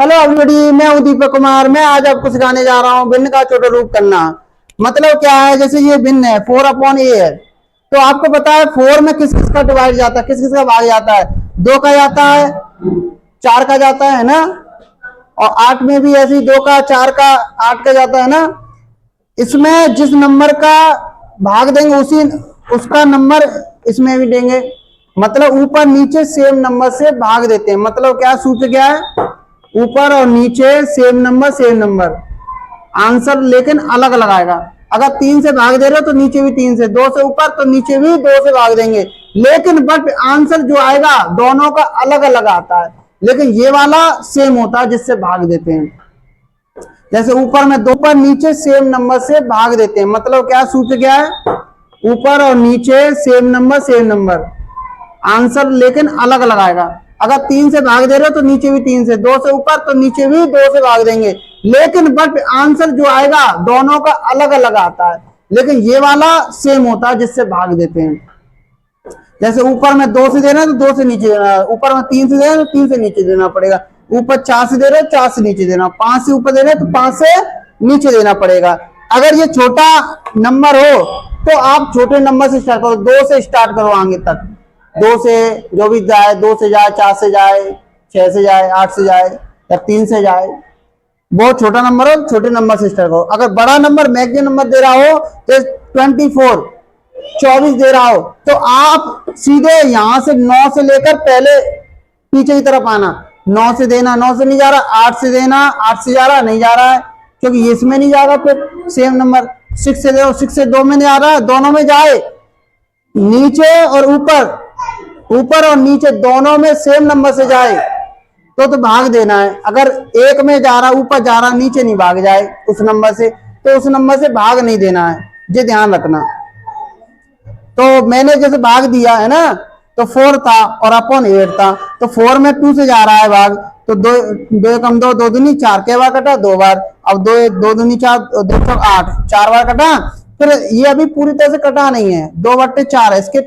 Hello everybody, मैं हूं दीपक कुमार। मैं आज आपको सिखाने जा रहा हूं भिन्न का छोटा रूप करना। मतलब क्या है, जैसे ये भिन्न है 4/a है, तो आपको पता है 4 में किस किस का डिवाइड जाता है, किस किस का भाग जाता है। 2 का जाता है, 4 का जाता है ना, और 8 में भी ऐसे ही 2 का, 4 का, 8 का जाता है ना। इसमें जिस नंबर का भाग देंगे उसी उसका नंबर इसमें भी देंगे। मतलब ऊपर नीचे सेम नंबर से भाग देते हैं। मतलब क्या सूत्र क्या है, ऊपर और नीचे सेम नंबर आंसर लेकिन अलग अलग आएगा। अगर 3 से भाग दे रहे हो तो नीचे भी 3 से, 2 से ऊपर तो नीचे भी 2 से भाग देंगे, लेकिन बट आंसर जो आएगा दोनों का अलग अलग आता है। लेकिन ये वाला सेम होता है जिससे भाग देते हैं। जैसे ऊपर में 2 पर नीचे सेम नंबर से भाग देते हैं। मतलब क्या सूत्र क्या है, ऊपर और नीचे सेम नंबर आंसर लेकिन अलग अलग आएगा। अगर 3 से भाग दे रहे हो तो नीचे भी 3 से, 2 से ऊपर तो नीचे भी 2 से भाग देंगे, लेकिन बट आंसर जो आएगा दोनों का अलग अलग आता है। लेकिन ये वाला सेम होता है जिससे भाग देते हैं। जैसे ऊपर में 2 से देना है तो 2 से नीचे देना, ऊपर में 3 से देना तो 3 से नीचे देना पड़ेगा। ऊपर 4 से दे रहे हो 4 से नीचे देना, 5 से ऊपर दे रहे हो तो 5 से नीचे देना पड़ेगा। अगर ये छोटा नंबर हो तो आप छोटे नंबर से स्टार्ट करो, 2 से स्टार्ट करो आगे तक। 2 से जो भी जाए, 2 से जाए, 4 से जाए, 6 से जाए, 8 से जाए या 3 से जाए। बहुत छोटा नंबर हो छोटे नंबर से स्टार्ट करो। अगर बड़ा नंबर मैक्सिमम नंबर दे रहा हो तो 24 दे रहा हो तो आप सीधे यहां से 9 से लेकर पहले पीछे की तरफ आना। 9 से देना, 9 से नहीं जा रहा, 8 से देना, 8 से जा रहा, नहीं जा रहा है क्योंकि इसमें नहीं जाएगा। फिर सेम नंबर 6 से दो, 6 से 2 में नहीं आ रहा है, दोनों में जाए। नीचे और ऊपर और नीचे दोनों में सेम नंबर से जाए तो भाग देना है। अगर एक में जा रहा, ऊपर जा रहा, नीचे नहीं भाग जाए उस नंबर से, तो उस नंबर से भाग नहीं देना है, ये ध्यान रखना। तो मैंने जैसे भाग दिया है ना, तो 4 था और अपॉन 8 था, तो 4 में 2 से जा रहा है भाग, तो 2 कम 2, 2 दूनी 4, के बार कटा 2 बार। अब 2 दूनी 4, 2 8, 4 बार कटा। फिर ये अभी पूरी तरह से कटा नहीं है, 2/4 है, इसके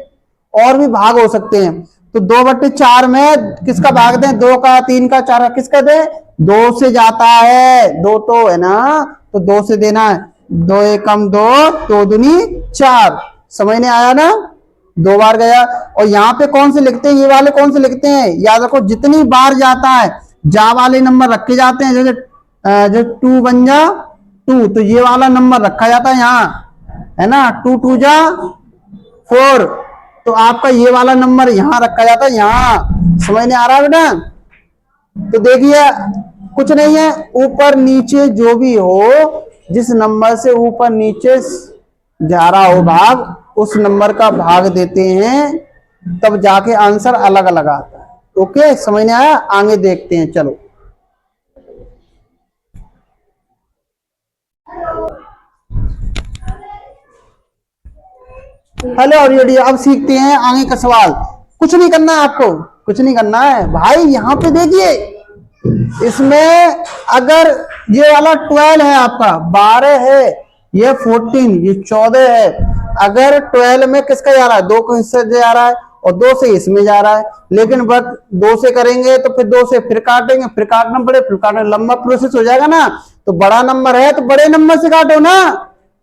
और भी भाग हो सकते हैं। तो 2/4 में किसका भाग दें, 2 का, 3 का, 4 का, किसका दें, 2 से जाता है, 2 तो है ना, तो 2 से देना है। 2 एक कम 2, 2 दूनी 4, समझ नहीं आया ना, 2 बार गया। और यहाँ पे कौन से लिखते हैं, ये वाले कौन से लिखते हैं, याद रखो जितनी बार जाता है जा वाले नंबर रखे जाते हैं। जैसे 2 बन जा 2, तो ये वाला नंबर रखा जाता है यहाँ, है ना। 2 2 जा 4, तो आपका ये वाला नंबर यहाँ रखा जाता है, यहाँ। समझ नहीं आ रहा बेटा। तो देखिए कुछ नहीं है, ऊपर नीचे जो भी हो, जिस नंबर से ऊपर नीचे जा रहा हो भाग, उस नंबर का भाग देते हैं, तब जाके आंसर अलग अलग आता है। ओके, समझ नहीं आया, आगे देखते हैं, चलो। हेलो एवरीबॉडी, अब सीखते हैं आगे का सवाल। कुछ नहीं करना है आपको, कुछ नहीं करना है भाई। यहाँ पे देखिए, इसमें अगर ये वाला 12 है, आपका 12 है, ये 14, ये 14 है। अगर 12 में किसका जा रहा है, 2 का हिस्सा जा रहा है और 2 से इसमें जा रहा है, लेकिन बट 2 से करेंगे तो फिर 2 से फिर काटेंगे, फिर काटना पड़े, फिर काटना, लंबा प्रोसेस हो जाएगा ना। तो बड़ा नंबर है तो बड़े नंबर से काटो ना।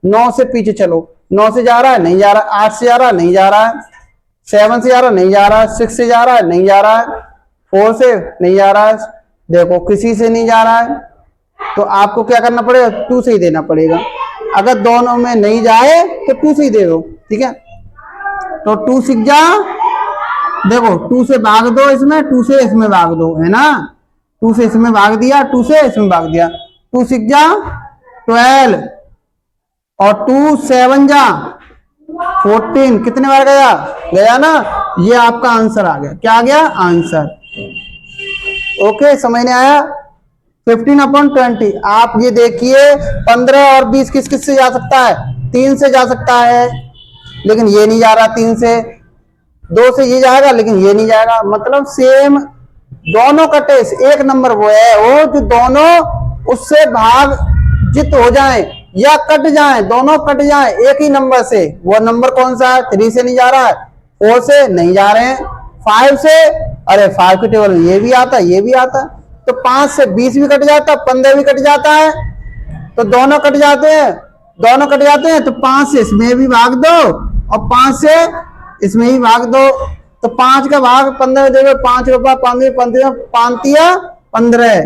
9 से पीछे चलो, 9 से जा रहा है, नहीं जा रहा, 8 से जा रहा है, नहीं जा रहा है, 7 से जा रहा है, नहीं जा रहा है, 6 से जा रहा है, नहीं जा रहा है, 4 से नहीं जा रहा है, देखो किसी से नहीं जा रहा है, तो आपको क्या करना पड़ेगा, 2 से ही देना पड़ेगा। अगर दोनों में नहीं जाए तो 2 से ही दे दो, ठीक है। तो 2 6 जा, देखो 2 से भाग दो, इसमें 2 से इसमें भाग दो, है ना। 2 से इसमें भाग दिया, 2 से इसमें भाग दिया, 2 6 जा 12 और 2 7 जा 14, कितने बार गया, गया ना। ये आपका आंसर आ गया, क्या आ गया, आंसर। ओके, समझ नहीं आया। 15/20, आप ये देखिए 15 और 20 किस किस से जा सकता है, 3 से जा सकता है, लेकिन ये नहीं जा रहा 3 से। 2 से ये जाएगा लेकिन ये नहीं जाएगा। मतलब सेम दोनों कटे, एक नंबर वो है वो जो दोनों उससे भाग जित हो जाए या कट जाए, दोनों कट जाए एक ही नंबर से। वो नंबर कौन सा है, 3 से नहीं जा रहा है, 4 से नहीं जा रहे हैं, 5 से, अरे 5 के टेबल में ये भी आता है, ये भी आता है। तो 5 से 20 भी कट जाता है, 15 भी कट जाता है, तो दोनों कट जाते हैं, दोनों कट जाते हैं। तो 5 से इसमें भी भाग दो और 5 से इसमें ही भाग दो। तो 5 का भाग 15 देगा, 5 रुपया 15 15 15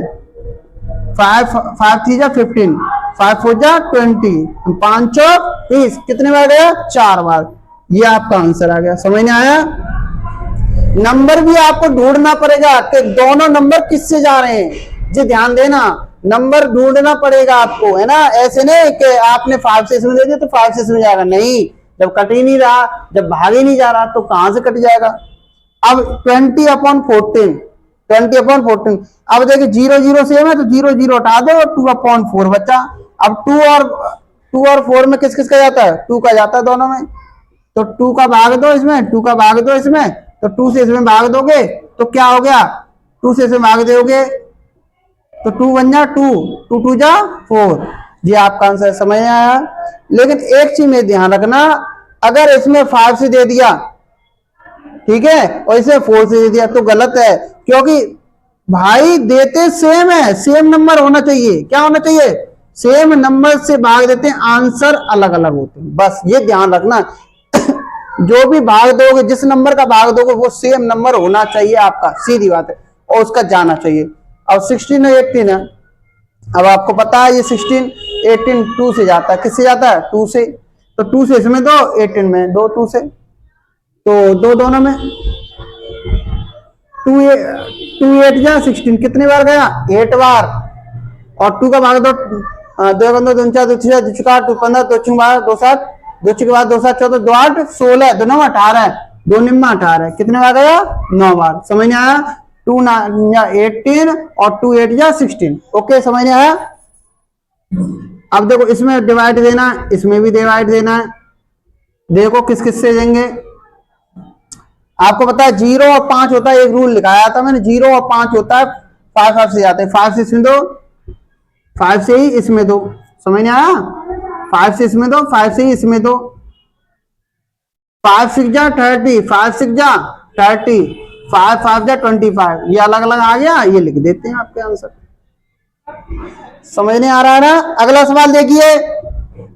5 5 3 जा 15, 5 4 जा 20, 5 चौक 30, कितने बार गया? 4 बार। ये आपका आंसर आ गया। समझ में आया? नंबर भी आपको ढूंढना पड़ेगा कि दोनों नंबर किससे जा रहे हैं। जी ध्यान देना, नंबर ढूंढना पड़ेगा आपको, है ना। ऐसे नहीं कि आपने 5 से इसमें दे दिया तो 5 से इसमें जाएगा, नहीं। जब कट ही नहीं रहा, जब भाग ही नहीं जा रहा, तो कहां से कट जाएगा। अब 20/14, 20/14। अब देखिए 0 0 सेम है, तो 0 0 हटा दो और 2/4 बचा। अब 2 और 4 में किस किस का जाता है? 2 का जाता है दोनों में। तो 2 का भाग दो इसमें, 2 का भाग दो इसमें, तो 2 से इसमें भाग दोगे तो क्या हो गया? 2 से इसमें भाग दोगे तो 2 1 जा 2, 2 2 जा 4। ये आपका आंसर। समझ में आया? लेकिन एक चीज में ध्यान रखना, अगर इसमें 5 से दे दिया, ठीक है, और इसे 4 से दे दिया तो गलत है, क्योंकि भाई देते सेम है, सेम नंबर होना चाहिए। क्या होना चाहिए? सेम नंबर से भाग देते हैं, आंसर अलग अलग होते हैं। बस ये ध्यान रखना। जो भी भाग दोगे, जिस नंबर का भाग दोगे, वो सेम नंबर होना चाहिए आपका, सीधी बात है, और उसका जाना चाहिए। अब 16 और 18 है। अब आपको पता है ये 16 18 2 से जाता है। किससे जाता है? 2 से। तो 2 से इसमें दो, 18 में दो, 2 से, तो दो दोनों में। 2 8 जा 16, कितनी बार गया? 8 बार। और 2 का भाग दो, 2 2 2 4 2 6 2 4 2 15 2 6 12 2 7 2 6 के बाद 2 7 14 2 8 16 2 9 18, 2 निम्मा 18, कितने बार गया? 9 बार। समझ में आया? 2 9 18 और 2 8 जा 16। ओके, समझ में आया? अब देखो इसमें डिवाइड देना है, इसमें भी डिवाइड देना है। देखो किस किस से देंगे। आपको पता है 0 और 5 होता है, एक रूल लिखाया था मैंने, 0 और 5 होता है, 5 5 से जाते हैं। 5 से इसमें दो, 5 से ही इसमें दो। समझ नहीं आया? 5 से इसमें दो, 5 से ही इसमें दो। 5 6 जा 30, 5 6 जा 30, 5 5 जा 25। ये अलग अलग आ गया, ये लिख देते हैं आपके आंसर। समझ नहीं आ रहा है ना? अगला सवाल देखिए,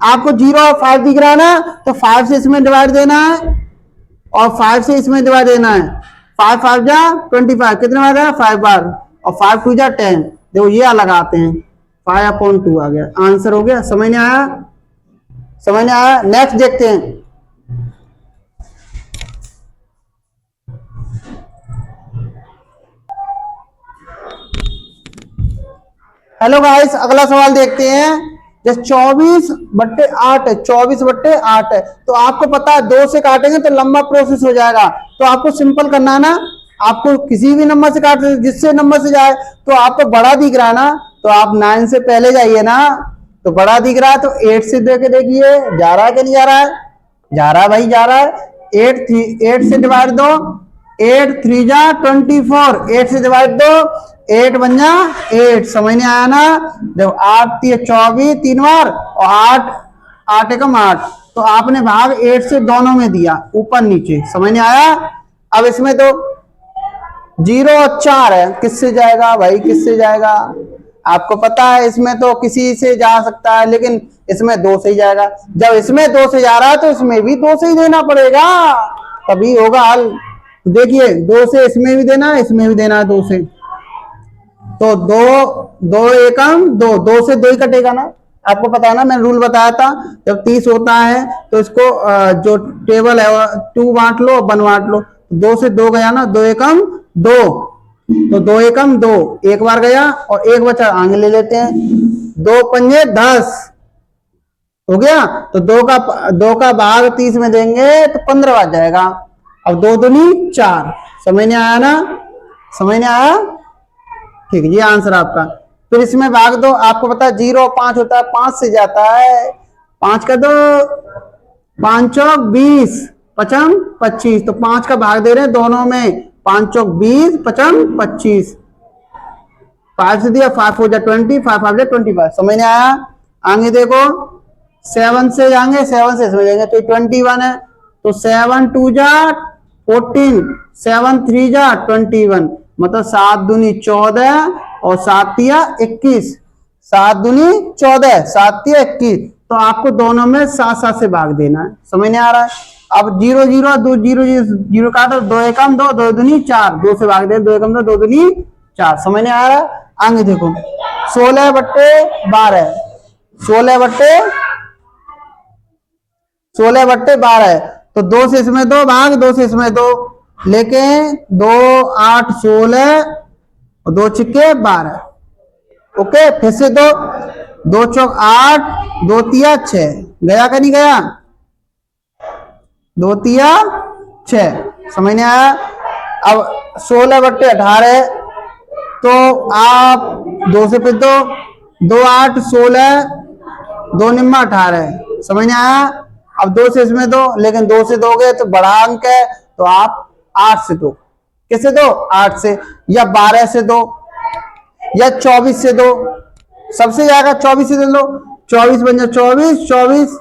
आपको 0 और 5 दिख रहा है ना, तो 5 से इसमें डिवाइड देना है और 5 से इसमें डिवाइड देना है। 5 5 जा 25, कितने बार गया? 5 बार। और 5 2 जा 10। देखो ये अलग आते हैं, 5/2 आ गया, आंसर हो गया। समझ नहीं आया? समझ नहीं आया? नेक्स्ट देखते हैं। हेलो गाइस, अगला सवाल देखते हैं। जैसे 24/8 है, 24/8 है, तो आपको पता है 2 से काटेंगे तो लंबा प्रोसेस हो जाएगा। तो आपको सिंपल करना है ना, आपको किसी भी नंबर से काट, जिससे नंबर से जाए, तो आपको बड़ा दिख रहा है ना, तो आप 9 से पहले जाइए ना, तो बड़ा दिख रहा है, तो 8 से देके देखिए जा रहा है कि नहीं जा रहा है? जा रहा है भाई, जा रहा है। 8 से डिवाइड दो, 8 3 जा 24, 8 से डिवाइड दो, 8 1 जा 8। समझ नहीं आया ना? देखो 8 3 24 3 बार, और 8 8 एकम 8, तो आपने भाग 8 से दोनों में दिया, ऊपर नीचे। समझ नहीं आया? अब इसमें तो 0 और 4 है, किससे जाएगा भाई? किससे जाएगा? आपको पता है इसमें तो किसी से जा सकता है, लेकिन इसमें 2 से ही जाएगा। जब इसमें 2 से जा रहा है, तो इसमें भी 2 से ही देना पड़ेगा, तभी होगा हल। देखिए 2 से इसमें भी देना है, इसमें भी देना है 2 से, तो 2 एकम 2, 2 से 2 ही कटेगा ना। आपको पता है ना, मैंने रूल बताया था, जब 30 होता है तो इसको जो टेबल है 2 बांट लो, 1 बांट लो। 2 से 2 गया ना, 2 एकम 2, तो 2 एकम 2, एक बार गया और एक बचा, आगे ले लेते हैं। 2 पंजे 10 हो गया, तो 2 का भाग 30 में देंगे तो 15 बच जाएगा। अब 2 दूनी 4। समझ नहीं आया ना? समझ नहीं आया? ठीक है, ये आंसर आपका। फिर इसमें भाग दो, आपको पता है 0 और 5 होता है, 5 से जाता है। 5 का दो, 5 चौक 20, 5 25, तो 5 का भाग दे रहे हैं दोनों में, 5 चौक 20, 5 25। 5 से दिया, 5 4 जा 20, 5 5 जा 25। समझ नहीं आया? आगे देखो 7 से जाएंगे, 7 से इसमें जाएंगे तो 21 है, तो 7 2 जा 14, 7 3 जा 21, मतलब 7 दूनी 14 और 7 तिया 21, 7 दूनी 14, 7 तिया 21। तो आपको दोनों में 7-7 से भाग देना है, समझ नहीं आ रहा है। अब 0 0 2 0 0 काटो, 2 एकम 2, 2 दूनी 4, 2 से भाग दे, 2 एकम 2, 2 दूनी 4, समझ नहीं आ रहा है। आगे देखो 16/12, 16/12, तो 2 से इसमें 2 भाग, 2 से इसमें 2, लेकिन 2 8 16 और 2 छिक्के 12। ओके, फिर से 2 2 चौक 8, 2 तिया 6, गया का नहीं गया, 2 तिया 6, समझ नहीं आया। अब 16/18, तो आप 2 से फिर 2, 2 8 16, 2 निम्मा 18, समझ नहीं आया। अब 2 से इसमें 2, लेकिन 2 से दोगे तो बड़ा अंक है, तो आप 8 से दो, किससे दो, 8 से, या 12 से दो, या 24 से दो, सबसे ज्यादा 24 से दे लो, 24 बन जाए 24,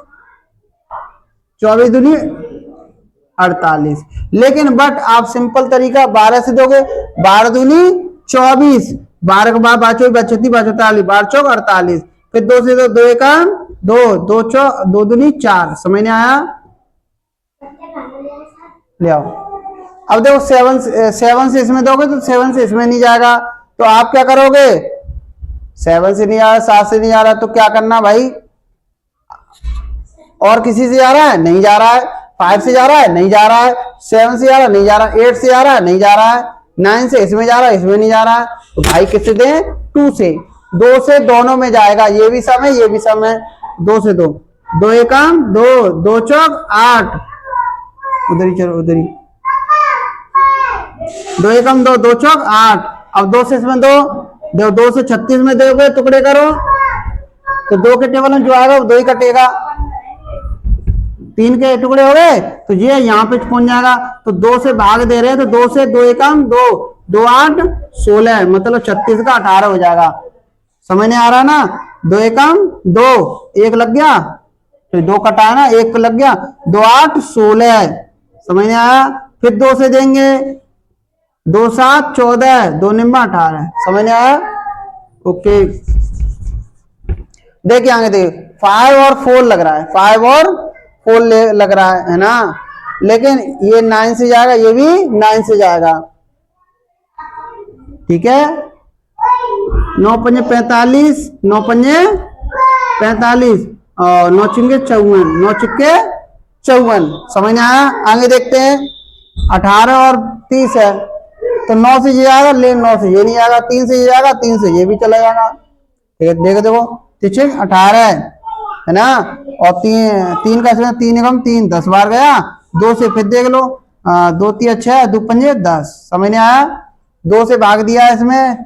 24 दूनी 48। लेकिन बट आप सिंपल तरीका 12 से दोगे, 12 दूनी 24, 12 के बाद 5 बचती 45, 12 चौक 48, फिर 2 से दो, 2 एकम 2, 2 चौक 2 दूनी 4, समझ नहीं आया। ले आओ। अब देखो 7 से इसमें दोगे तो 7 से इसमें नहीं जाएगा, तो आप क्या करोगे, 7 से नहीं आ रहा, 7 से नहीं आ रहा, तो क्या करना भाई, और किसी से जा रहा है, नहीं जा रहा है, 5 से जा रहा है, नहीं जा रहा है, 7 से जा रहा है, नहीं जा रहा है, 8 से जा रहा है, नहीं जा रहा है, 9 से इसमें जा रहा है, इसमें नहीं जा रहा है, तो भाई किससे दें, 2 से, 2 से दोनों में जाएगा, ये भी सम है, ये भी सम है, 2 से 2, 2 एकम 2, 2 चौक 8, उधर ही चलो, उधर ही, 2 एकम 2, 2 चौक 8। अब 2 से इसमें 2, 2 से 36 में दोगे, टुकड़े करो, तो 2 के टेबल में जो आएगा वो 2 ही कटेगा, 3 के टुकड़े हो गए, तो ये यहाँ पे पहुंच जाएगा, तो 2 से भाग दे रहे हैं, तो 2 से 2 एकम 2, 2 8 16, मतलब 36 का 18 हो जाएगा, समझ नहीं आ रहा ना। 2 एकम 2, 1 लग गया, तो 2 कटा ना, 1 लग गया, 2 8 16, समझ नहीं आया। फिर 2 से देंगे, 2 7 14, 2 निम्बा 18, समझ नहीं आया। ओके, देखिए आगे देखिए, 5 और 4 लग रहा है, 5 और 4 लग रहा है ना, लेकिन ये 9 से जाएगा, ये भी 9 से जाएगा, ठीक है। 9 पंजे 45, 9 पंजे 45 और 9 चिंगे 54, 9 चिक्के 54, समझ नहीं आया। आगे देखते हैं, 18 और 30 है, तो 9 से ये आएगा, लेकिन 9 से ये नहीं आएगा, 3 से ये आएगा, 3 से ये भी चला जाएगा, देखो देखो, ठीक है, 18 है ना, और 3 का इसमें 3 एकम 3, 10 बार गया, 2 से फिर देख लो, 2 3 6, 2 पंजे 10, समझ नहीं आया। 2 से भाग दिया इसमें,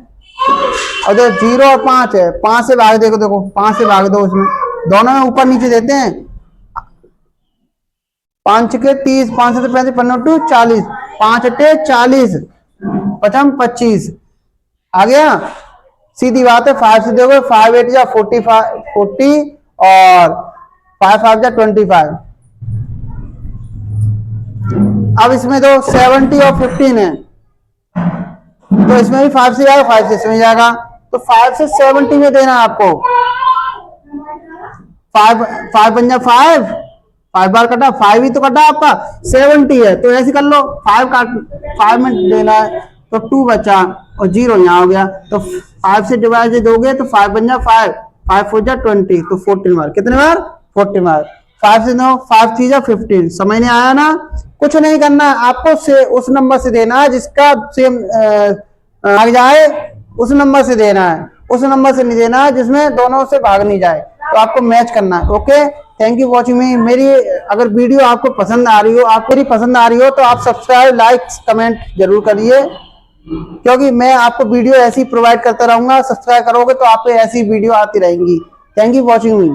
और देखो 0 और 5 है, 5 से भाग देखो, देखो 5 से भाग दो, इसमें दोनों में ऊपर नीचे देते हैं, 5 के 30, 5 से 35, 15 40, 5 अट्टे 40, 55 25, आ गया, सीधी बात है। 5 से देखो, 5 8 जा 40 और 5 5 जा 25। अब इसमें तो 70 और 15 है, तो इसमें भी 5 से जाएगा, 5 से इसमें जाएगा, तो 5 से 70 में देना है आपको। 5 बन जा 5 बार कटा, 5 ही तो कटा आपका, 70 है, तो ऐसे कर लो, 5 में देना है, तो 2 बचा और 0 यहाँ हो गया, तो 5 से डिवाइड दोगे तो 5 बन जा 5 4 जा 20, तो 14 बार, कितने बार, 14 बार। 5 से 9, 5 3 जा 15, समझ नहीं आया ना। कुछ नहीं करना है आपको, से उस नंबर से देना है जिसका सेम भाग जाए, उस नंबर से देना है, उस नंबर से नहीं देना है जिसमें दोनों से भाग नहीं जाए, तो आपको मैच करना है। ओके, थैंक यू वॉचिंग मी। मेरी अगर वीडियो आपको पसंद आ रही हो, आपको मेरी पसंद आ रही हो, तो आप सब्सक्राइब लाइक कमेंट जरूर करिए, क्योंकि मैं आपको वीडियो ऐसी प्रोवाइड करता रहूंगा। सब्सक्राइब करोगे तो आप पे ऐसी वीडियो आती रहेंगी। Thank you watching me.